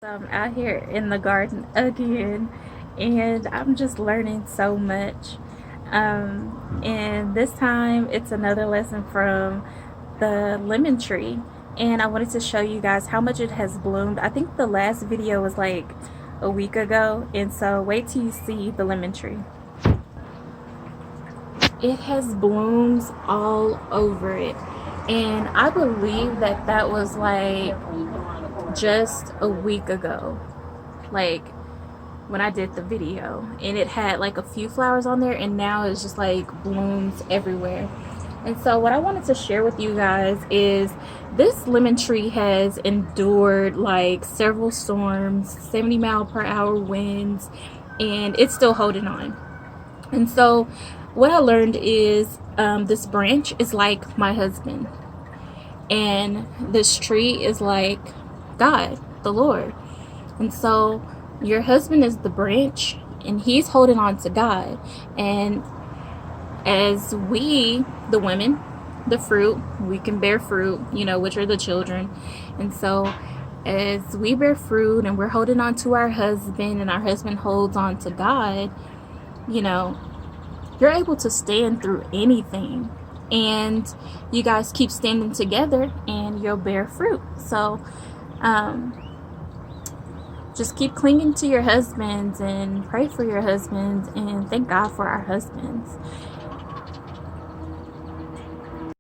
I'm out here in the garden again, and I'm just learning so much. And this time it's another lesson from the lemon tree, and I wanted to show you guys how much it has bloomed. I think the last video was like a week ago, and so wait till you see the lemon tree. It has blooms all over it, and I believe that that was like just a week ago, like when I did the video, and it had like a few flowers on there, and now it's just like blooms everywhere. And so what I wanted to share with you guys is this lemon tree has endured like several storms, 70-mile-per-hour winds, and it's still holding on. And so what I learned is this branch is like my husband, and this tree is like God, the Lord. And so your husband is the branch, and he's holding on to God. And as we, the women, the fruit, we can bear fruit, which are the children. And so as we bear fruit and we're holding on to our husband, and our husband holds on to God, you're able to stand through anything. And you guys keep standing together and you'll bear fruit. So just keep clinging to your husbands and pray for your husbands and thank God for our husbands.